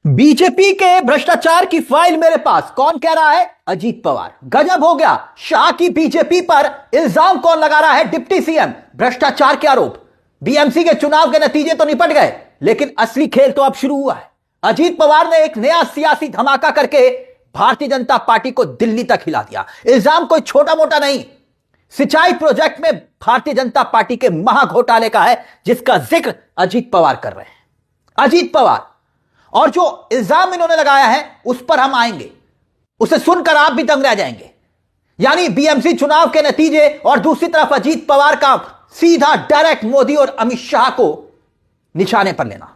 BJP के भ्रष्टाचार की फाइल मेरे पास। कौन कह रहा है? अजीत पवार। गजब हो गया। शाह की बीजेपी पर इल्जाम कौन लगा रहा है? Deputy CM. भ्रष्टाचार के आरोप। बीएमसी के चुनाव के नतीजे तो निपट गए, लेकिन असली खेल तो अब शुरू हुआ है। अजीत पवार ने एक नया सियासी धमाका करके भारतीय जनता पार्टी को दिल्ली तक हिला दिया। इल्जाम कोई छोटा मोटा नहीं, सिंचाई प्रोजेक्ट में भारतीय जनता पार्टी के महाघोटाले का है, जिसका जिक्र अजीत पवार कर रहे हैं। अजीत पवार, और जो इल्जाम इन्होंने लगाया है उस पर हम आएंगे। उसे सुनकर आप भी दंग रह जाएंगे। यानी बीएमसी चुनाव के नतीजे और दूसरी तरफ अजीत पवार का सीधा डायरेक्ट मोदी और अमित शाह को निशाने पर लेना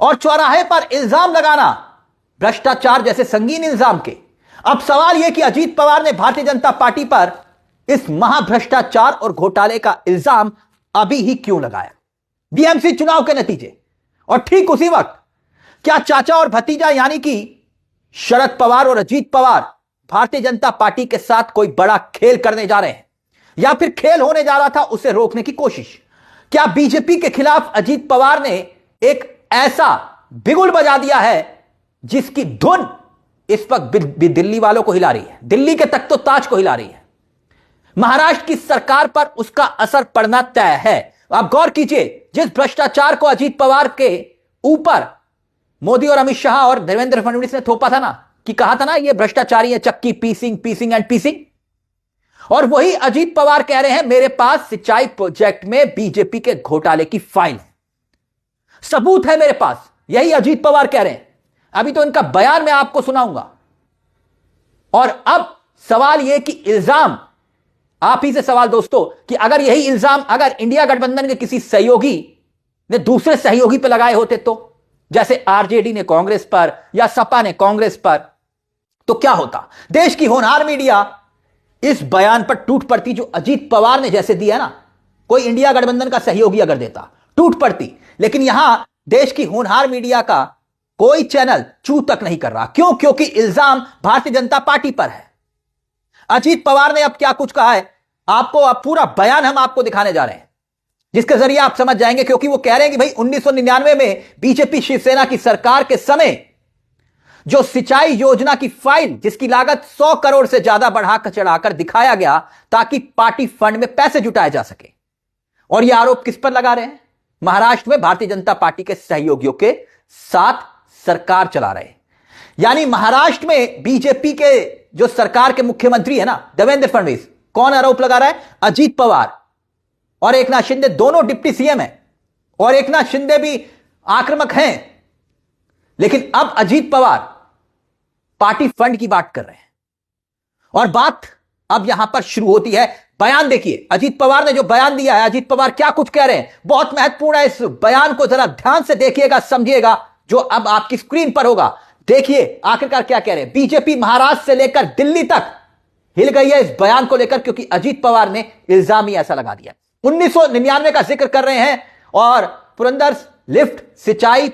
और चौराहे पर इल्जाम लगाना, भ्रष्टाचार जैसे संगीन इल्जाम के। अब सवाल यह कि अजीत पवार ने भारतीय जनता पार्टी पर इस महाभ्रष्टाचार और घोटाले का इल्जाम अभी ही क्यों लगाया? बीएमसी चुनाव के नतीजे और ठीक उसी वक्त क्या चाचा और भतीजा यानी कि शरद पवार और अजीत पवार भारतीय जनता पार्टी के साथ कोई बड़ा खेल करने जा रहे हैं, या फिर खेल होने जा रहा था उसे रोकने की कोशिश? क्या बीजेपी के खिलाफ अजीत पवार ने एक ऐसा बिगुल बजा दिया है जिसकी धुन इस वक्त भी दिल्ली वालों को हिला रही है, दिल्ली के तख्तो ताज को हिला रही है? महाराष्ट्र की सरकार पर उसका असर पड़ना तय है। आप गौर कीजिए, जिस भ्रष्टाचार को अजीत पवार के ऊपर मोदी और अमित शाह और देवेंद्र फडणवीस ने थोपा था ना, कि कहा था ना ये भ्रष्टाचारी है, चक्की पीसिंग एंड पीसिंग, और वही अजीत पवार कह रहे हैं मेरे पास सिंचाई प्रोजेक्ट में बीजेपी के घोटाले की फाइल है, सबूत है मेरे पास। यही अजीत पवार कह रहे हैं। अभी तो इनका बयान मैं आपको सुनाऊंगा। और अब सवाल यह कि इल्जाम, आप ही से सवाल दोस्तों, कि अगर यही इल्जाम अगर इंडिया गठबंधन के किसी सहयोगी ने दूसरे सहयोगी पर लगाए होते, तो जैसे आरजेडी ने कांग्रेस पर या सपा ने कांग्रेस पर, तो क्या होता? देश की होनहार मीडिया इस बयान पर टूट पड़ती जो अजीत पवार ने जैसे दिया ना। कोई इंडिया गठबंधन का सहयोगी अगर देता, टूट पड़ती। लेकिन यहां देश की होनहार मीडिया का कोई चैनल चू तक नहीं कर रहा। क्यों? क्योंकि इल्जाम भारतीय जनता पार्टी पर है। अजीत पवार ने अब क्या कुछ कहा है, आपको अब पूरा बयान हम आपको दिखाने जा रहे हैं, जिसके जरिए आप समझ जाएंगे। क्योंकि वो कह रहे हैं कि भाई 1999 में बीजेपी शिवसेना की सरकार के समय जो सिंचाई योजना की फाइल, जिसकी लागत 100 करोड़ से ज्यादा बढ़ाकर चढ़ाकर दिखाया गया ताकि पार्टी फंड में पैसे जुटाए जा सके। और यह आरोप किस पर लगा रहे हैं? महाराष्ट्र में भारतीय जनता पार्टी के सहयोगियों के साथ सरकार चला रहे हैं। यानी महाराष्ट्र में बीजेपी के जो सरकार के मुख्यमंत्री है ना, देवेंद्र फडणवीस, कौन आरोप लगा रहा है? अजीत पवार और एकनाथ शिंदे दोनों डिप्टी सीएम हैं, और एकनाथ शिंदे भी आक्रामक हैं। लेकिन अब अजीत पवार पार्टी फंड की बात कर रहे हैं, और बात अब यहां पर शुरू होती है। बयान देखिए, अजीत पवार ने जो बयान दिया है, अजीत पवार क्या कुछ कह रहे हैं, बहुत महत्वपूर्ण है। इस बयान को जरा ध्यान से देखिएगा, समझिएगा, जो अब आपकी स्क्रीन पर होगा। देखिए आखिरकार क्या कह रहे हैं। बीजेपी महाराष्ट्र से लेकर दिल्ली तक हिल गई है इस बयान को लेकर, क्योंकि अजीत पवार ने इल्जाम ही ऐसा लगा दिया। 1999 का जिक्र कर रहे हैं, और पुरंदर लिफ्ट सिंचाई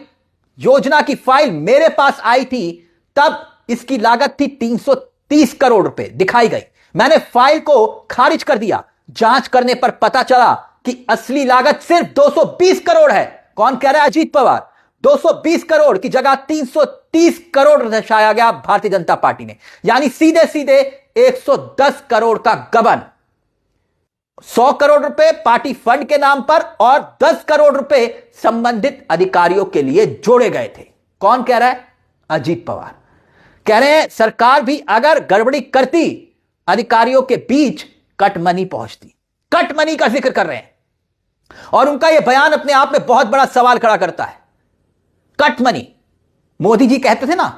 योजना की फाइल मेरे पास आई थी, तब इसकी लागत थी 330 करोड़ रुपए दिखाई गई। मैंने फाइल को खारिज कर दिया। जांच करने पर पता चला कि असली लागत सिर्फ 220 करोड़ है। कौन कह रहा है? अजीत पवार। 220 करोड़ की जगह 330 करोड़ दर्शाया गया भारतीय जनता पार्टी ने। यानी सीधे सीधे 110 करोड़ का गबन। 100 करोड़ रुपए पार्टी फंड के नाम पर और 10 करोड़ रुपए संबंधित अधिकारियों के लिए जोड़े गए थे। कौन कह रहा है? अजीत पवार कह रहे हैं सरकार भी अगर गड़बड़ी करती, अधिकारियों के बीच कट मनी पहुंचती। कट मनी का जिक्र कर रहे हैं, और उनका यह बयान अपने आप में बहुत बड़ा सवाल खड़ा करता है। कट मनी, मोदी जी कहते थे ना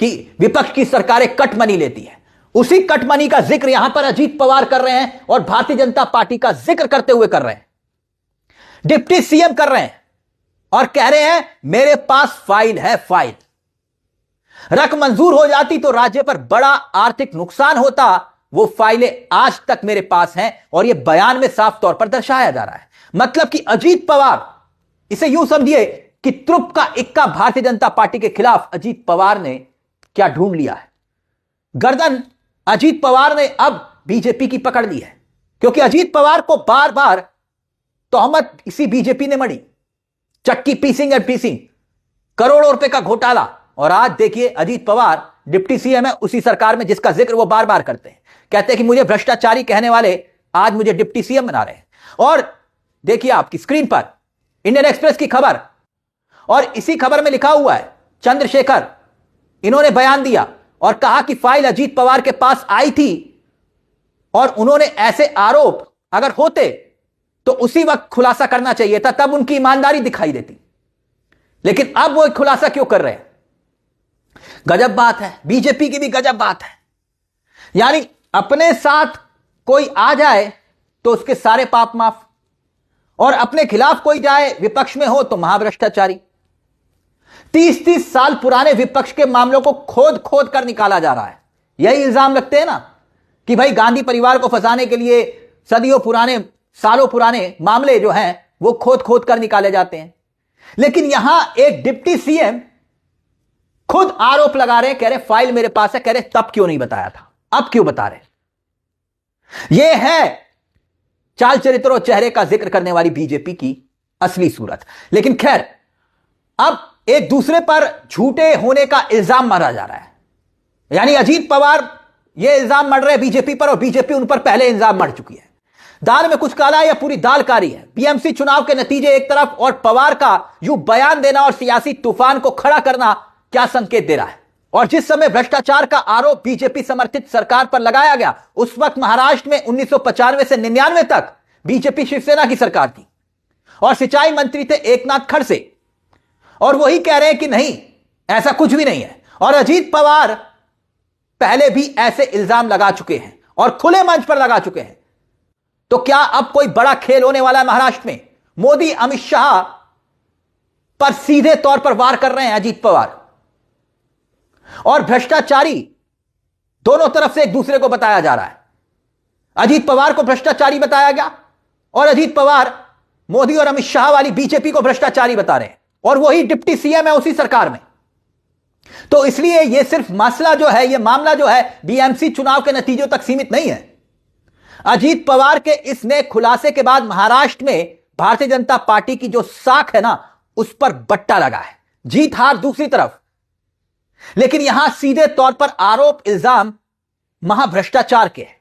कि विपक्ष की सरकारें कट मनी लेती है, उसी कट मनी का जिक्र यहां पर अजीत पवार कर रहे हैं, और भारतीय जनता पार्टी का जिक्र करते हुए कर रहे हैं। डिप्टी सीएम कर रहे हैं, और कह रहे हैं मेरे पास फाइल है। फाइल रकम मंजूर हो जाती तो राज्य पर बड़ा आर्थिक नुकसान होता। वो फाइलें आज तक मेरे पास हैं, और यह बयान में साफ तौर पर दर्शाया जा रहा है। मतलब कि अजीत पवार, इसे यूं समझिए कि त्रुप का इक्का भारतीय जनता पार्टी के खिलाफ अजीत पवार ने क्या ढूंढ लिया है। गर्दन अजीत पवार ने अब बीजेपी की पकड़ ली है, क्योंकि अजीत पवार को बार बार तोहमत इसी बीजेपी ने मढ़ी, चक्की पीसिंग एंड पीसिंग। करोड़ों रुपए का घोटाला। और आज देखिए अजीत पवार डिप्टी सीएम है उसी सरकार में जिसका जिक्र वो बार बार करते हैं, कहते हैं कि मुझे भ्रष्टाचारी कहने वाले आज मुझे डिप्टी सीएम बना रहे हैं। और देखिए आपकी स्क्रीन पर इंडियन एक्सप्रेस की खबर, और इसी खबर में लिखा हुआ है चंद्रशेखर, इन्होंने बयान दिया और कहा कि फाइल अजीत पवार के पास आई थी और उन्होंने ऐसे आरोप अगर होते तो उसी वक्त खुलासा करना चाहिए था, तब उनकी ईमानदारी दिखाई देती। लेकिन अब वो खुलासा क्यों कर रहे हैं? गजब बात है, बीजेपी की भी गजब बात है। यानी अपने साथ कोई आ जाए तो उसके सारे पाप माफ, और अपने खिलाफ कोई जाए विपक्ष में हो तो महाभ्रष्टाचारी। 30-30 साल पुराने विपक्ष के मामलों को खोद खोद कर निकाला जा रहा है। यही इल्जाम लगते हैं ना कि भाई गांधी परिवार को फंसाने के लिए सदियों पुराने, सालों पुराने मामले जो हैं वो खोद खोद कर निकाले जाते हैं। लेकिन यहां एक डिप्टी सीएम खुद आरोप लगा रहे हैं, कह रहे फाइल मेरे पास है, कह रहे तब क्यों नहीं बताया था, अब क्यों बता रहे? यह है चाल चरित्र और चेहरे का जिक्र करने वाली बीजेपी की असली सूरत। लेकिन खैर, अब एक दूसरे पर झूठे होने का इल्जाम मारा जा रहा है। यानी अजीत पवार ये इल्जाम मढ़ रहे हैं बीजेपी पर, और बीजेपी उन पर पहले इल्जाम मढ़ चुकी है। दाल में कुछ काला है या पूरी दाल कारी है? बीएमसी चुनाव के नतीजे एक तरफ और पवार का यूं बयान देना और सियासी तूफान को खड़ा करना क्या संकेत दे रहा है? और जिस समय भ्रष्टाचार का आरोप बीजेपी समर्थित सरकार पर लगाया गया, उस वक्त महाराष्ट्र में 1995 से 99 तक बीजेपी शिवसेना की सरकार थी और सिंचाई मंत्री थे एकनाथ खड़से, और वही कह रहे हैं कि नहीं ऐसा कुछ भी नहीं है। और अजीत पवार पहले भी ऐसे इल्जाम लगा चुके हैं और खुले मंच पर लगा चुके हैं। तो क्या अब कोई बड़ा खेल होने वाला है महाराष्ट्र में? मोदी अमित शाह पर सीधे तौर पर वार कर रहे हैं अजीत पवार, और भ्रष्टाचारी दोनों तरफ से एक दूसरे को बताया जा रहा है। अजीत पवार को भ्रष्टाचारी बताया गया और अजीत पवार मोदी और अमित शाह वाली बीजेपी को भ्रष्टाचारी बता रहे हैं, और वही डिप्टी सीएम है उसी सरकार में। तो इसलिए यह सिर्फ मसला जो है, यह मामला जो है बीएमसी चुनाव के नतीजों तक सीमित नहीं है। अजीत पवार के इस नए खुलासे के बाद महाराष्ट्र में भारतीय जनता पार्टी की जो साख है ना, उस पर बट्टा लगा है। जीत हार दूसरी तरफ, लेकिन यहां सीधे तौर पर आरोप इल्जाम महाभ्रष्टाचार के हैं।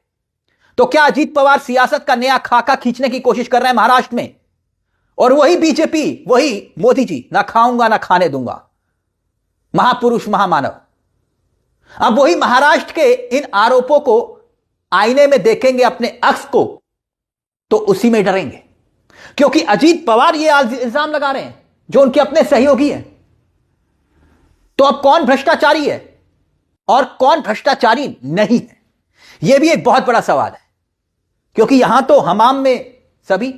तो क्या अजीत पवार सियासत का नया खाका खींचने की कोशिश कर रहे हैं महाराष्ट्र में? और वही बीजेपी, वही मोदी जी, ना खाऊंगा ना खाने दूंगा, महापुरुष महामानव, अब वही महाराष्ट्र के इन आरोपों को आईने में देखेंगे अपने अक्स को तो उसी में डरेंगे, क्योंकि अजीत पवार ये इल्जाम लगा रहे हैं जो उनके अपने सहयोगी हैं। तो अब कौन भ्रष्टाचारी है और कौन भ्रष्टाचारी नहीं है, यह भी एक बहुत बड़ा सवाल है। क्योंकि यहां तो हमाम में सभी,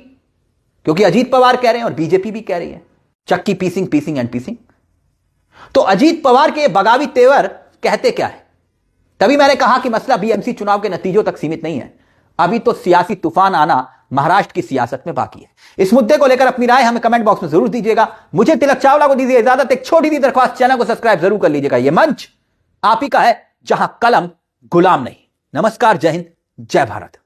क्योंकि अजीत पवार कह रहे हैं और बीजेपी भी कह रही है चक्की पीसिंग पीसिंग एंड पीसिंग। तो अजीत पवार के बगावी तेवर कहते क्या है? तभी मैंने कहा कि मसला बीएमसी चुनाव के नतीजों तक सीमित नहीं है, अभी तो सियासी तूफान आना महाराष्ट्र की सियासत में बाकी है। इस मुद्दे को लेकर अपनी राय हमें कमेंट बॉक्स में जरूर दीजिएगा। मुझे तिलक चावला को दीजिए इजाजत। एक छोटी सी दरख्वास्त, चैनल को सब्सक्राइब जरूर कर लीजिएगा। यह मंच आप ही का है जहां कलम गुलाम नहीं। नमस्कार, जय हिंद, जय भारत।